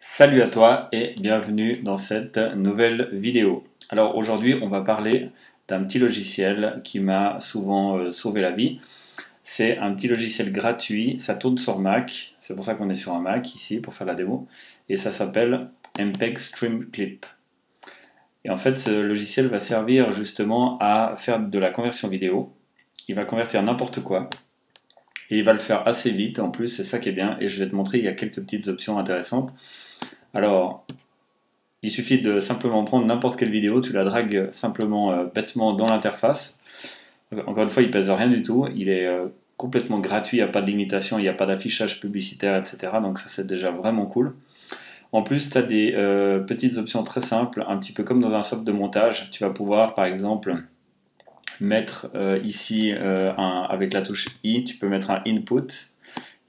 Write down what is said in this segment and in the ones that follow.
Salut à toi et bienvenue dans cette nouvelle vidéo. Alors aujourd'hui on va parler d'un petit logiciel qui m'a souvent sauvé la vie. C'est un petit logiciel gratuit, ça tourne sur Mac, c'est pour ça qu'on est sur un Mac ici pour faire la démo, et ça s'appelle MPEG Stream Clip. Et en fait ce logiciel va servir justement à faire de la conversion vidéo, il va convertir n'importe quoi, et il va le faire assez vite en plus, c'est ça qui est bien, et je vais te montrer, il y a quelques petites options intéressantes. Alors, il suffit de simplement prendre n'importe quelle vidéo, tu la dragues simplement bêtement dans l'interface. Encore une fois, il pèse rien du tout, il est complètement gratuit, il n'y a pas de limitation, il n'y a pas d'affichage publicitaire, etc. Donc ça c'est déjà vraiment cool. En plus, tu as des petites options très simples, un petit peu comme dans un soft de montage. Tu vas pouvoir par exemple mettre ici avec la touche I, tu peux mettre un input.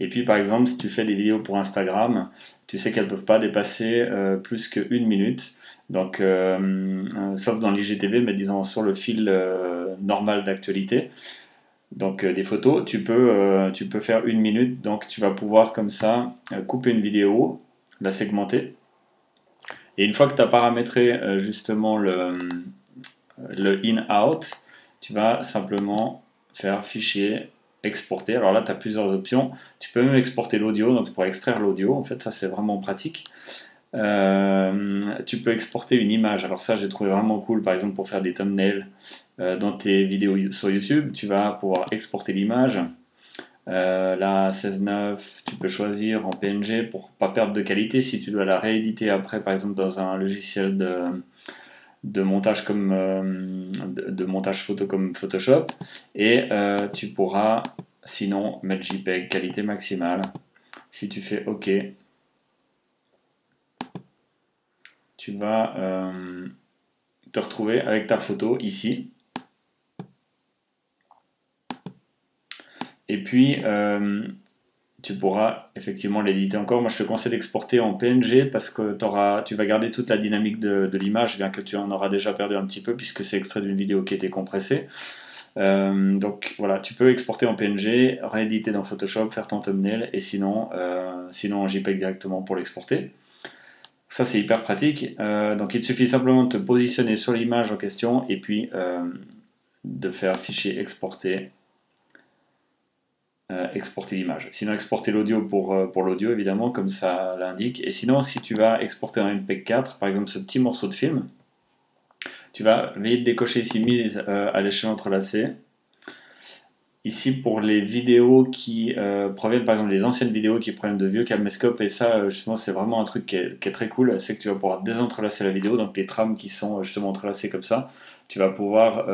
Et puis par exemple, si tu fais des vidéos pour Instagram, tu sais qu'elles ne peuvent pas dépasser plus qu'une minute. Donc, sauf dans l'IGTV, mais disons sur le fil normal d'actualité. Donc des photos, tu peux faire une minute. Donc tu vas pouvoir comme ça couper une vidéo, la segmenter. Et une fois que tu as paramétré justement le in-out, tu vas simplement faire fichier, exporter. Alors là, tu as plusieurs options. Tu peux même exporter l'audio, donc tu pourras extraire l'audio. En fait, ça, c'est vraiment pratique. Tu peux exporter une image. Alors ça, j'ai trouvé vraiment cool, par exemple, pour faire des thumbnails dans tes vidéos sur YouTube. Tu vas pouvoir exporter l'image. Là, 16:9, tu peux choisir en PNG pour pas perdre de qualité. Si tu dois la rééditer après, par exemple, dans un logiciel de montage comme de montage photo comme Photoshop, et tu pourras sinon mettre JPEG qualité maximale. Si tu fais OK, tu vas te retrouver avec ta photo ici. Et puis tu pourras effectivement l'éditer encore. Moi je te conseille d'exporter en PNG parce que tu vas garder toute la dynamique de l'image, bien que tu en auras déjà perdu un petit peu puisque c'est extrait d'une vidéo qui était compressée. Donc voilà, tu peux exporter en PNG, rééditer dans Photoshop, faire ton thumbnail, et sinon en JPEG directement pour l'exporter. Ça c'est hyper pratique. Donc il te suffit simplement de te positionner sur l'image en question et puis de faire fichier exporter. Exporter l'image. Sinon exporter l'audio pour l'audio évidemment comme ça l'indique. Et sinon si tu vas exporter en MP4 par exemple ce petit morceau de film, tu vas veiller de décocher ici mise à l'échelle entrelacée. Ici pour les vidéos qui proviennent par exemple des anciennes vidéos qui proviennent de vieux caméscopes, et ça justement c'est vraiment un truc qui est très cool, c'est que tu vas pouvoir désentrelacer la vidéo, donc les trames qui sont justement entrelacées comme ça, tu vas pouvoir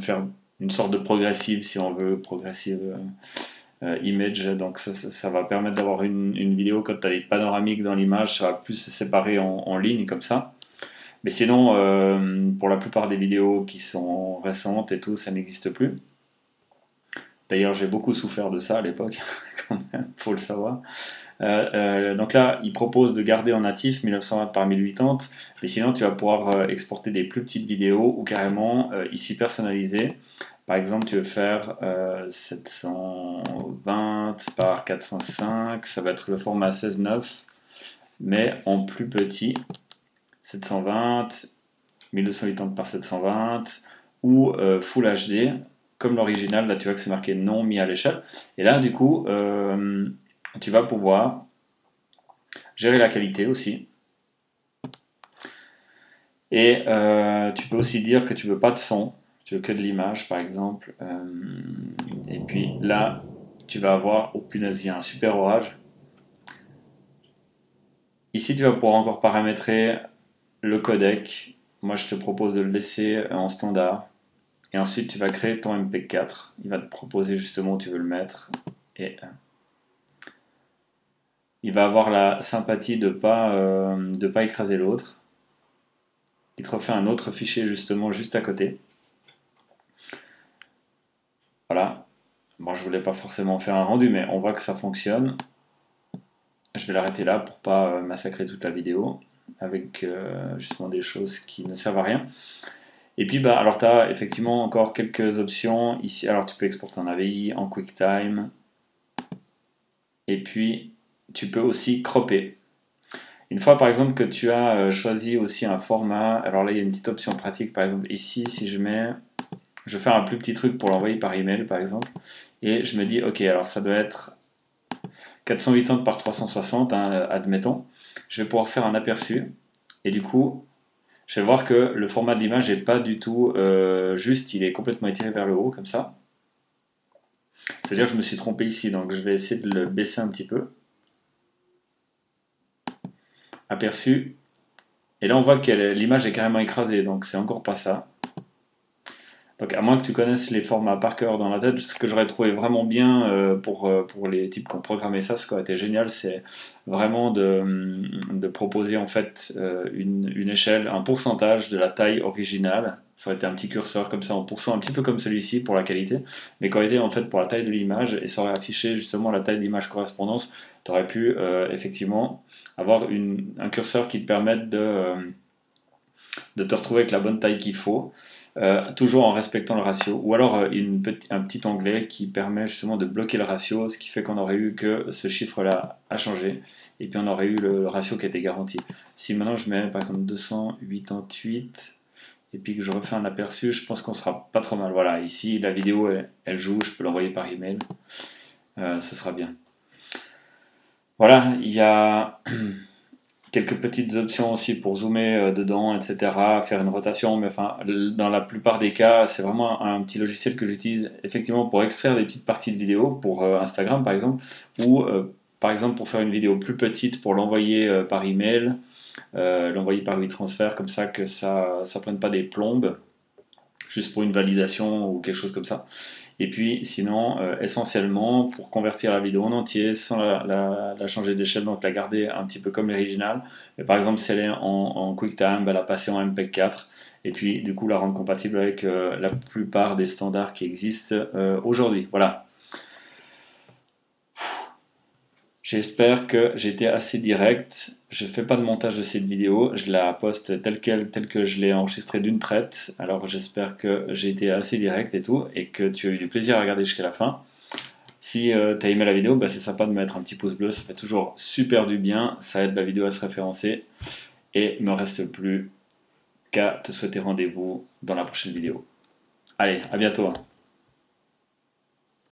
faire une sorte de progressive si on veut, progressive image, donc ça va permettre d'avoir une vidéo quand tu as des panoramiques dans l'image, ça va plus se séparer en ligne comme ça. Mais sinon, pour la plupart des vidéos qui sont récentes et tout, ça n'existe plus. D'ailleurs, j'ai beaucoup souffert de ça à l'époque, quand même, faut le savoir. Donc là, il propose de garder en natif 1920 par 1080, mais sinon tu vas pouvoir exporter des plus petites vidéos ou carrément ici personnaliser. Par exemple, tu veux faire 720 par 405, ça va être le format 16:9, mais en plus petit, 720, 1280 par 720, ou Full HD, comme l'original, là tu vois que c'est marqué non mis à l'échelle. Et là, du coup, tu vas pouvoir gérer la qualité aussi. Et tu peux aussi dire que tu veux pas de son, tu veux que de l'image par exemple. Et puis là, tu vas avoir, oh punaise, il y a un super orage. Ici, tu vas pouvoir encore paramétrer le codec. Moi, je te propose de le laisser en standard. Et ensuite, tu vas créer ton MP4. Il va te proposer justement où tu veux le mettre. Et il va avoir la sympathie de pas écraser l'autre. Il te refait un autre fichier justement juste à côté. Voilà. Bon, je voulais pas forcément faire un rendu, mais on voit que ça fonctionne. Je vais l'arrêter là pour pas massacrer toute la vidéo avec justement des choses qui ne servent à rien. Et puis, bah, alors tu as effectivement encore quelques options ici. Alors, tu peux exporter en AVI, en QuickTime. Et puis, tu peux aussi cropper. Une fois par exemple que tu as choisi aussi un format, alors là il y a une petite option pratique, par exemple ici si je fais un plus petit truc pour l'envoyer par email par exemple, et je me dis ok alors ça doit être 480 par 360, hein, admettons, je vais pouvoir faire un aperçu, et du coup je vais voir que le format de l'image n'est pas du tout juste, il est complètement étiré vers le haut comme ça. C'est-à-dire que je me suis trompé ici, donc je vais essayer de le baisser un petit peu. Aperçu. Et là on voit que l'image est carrément écrasée, donc c'est encore pas ça. Donc à moins que tu connaisses les formats par cœur dans la tête, ce que j'aurais trouvé vraiment bien pour les types qui ont programmé ça, ce qui aurait été génial, c'est vraiment de proposer en fait une échelle, un pourcentage de la taille originale. Ça aurait été un petit curseur comme ça en pourcent, un petit peu comme celui-ci pour la qualité, mais qui aurait été en fait pour la taille de l'image, et ça aurait affiché justement la taille d'image correspondance. Tu aurais pu effectivement avoir un curseur qui te permette de te retrouver avec la bonne taille qu'il faut. Toujours en respectant le ratio, ou alors un petit onglet qui permet justement de bloquer le ratio, ce qui fait qu'on aurait eu que ce chiffre-là a changé, et puis on aurait eu le ratio qui était garanti. Si maintenant je mets par exemple 288, et puis que je refais un aperçu, je pense qu'on sera pas trop mal. Voilà, ici la vidéo elle joue, je peux l'envoyer par email, ce sera bien. Voilà, il y a quelques petites options aussi pour zoomer dedans, etc., faire une rotation, mais enfin, dans la plupart des cas, c'est vraiment un petit logiciel que j'utilise effectivement pour extraire des petites parties de vidéo, pour Instagram par exemple, ou par exemple pour faire une vidéo plus petite, pour l'envoyer par email, l'envoyer par WeTransfer, comme ça que ça ne prenne pas des plombes, juste pour une validation ou quelque chose comme ça. Et puis sinon, essentiellement, pour convertir la vidéo en entier sans la changer d'échelle, donc la garder un petit peu comme l'original. Mais par exemple, si elle est en QuickTime, la passer en MPEG 4 et puis du coup la rendre compatible avec la plupart des standards qui existent aujourd'hui. Voilà. J'espère que j'étais assez direct. Je ne fais pas de montage de cette vidéo, je la poste telle quelle, telle que je l'ai enregistrée d'une traite. Alors j'espère que j'ai été assez direct et tout, et que tu as eu du plaisir à regarder jusqu'à la fin. Si tu as aimé la vidéo, bah, c'est sympa de mettre un petit pouce bleu, ça fait toujours super du bien, ça aide la vidéo à se référencer. Et il ne me reste plus qu'à te souhaiter rendez-vous dans la prochaine vidéo. Allez, à bientôt, hein.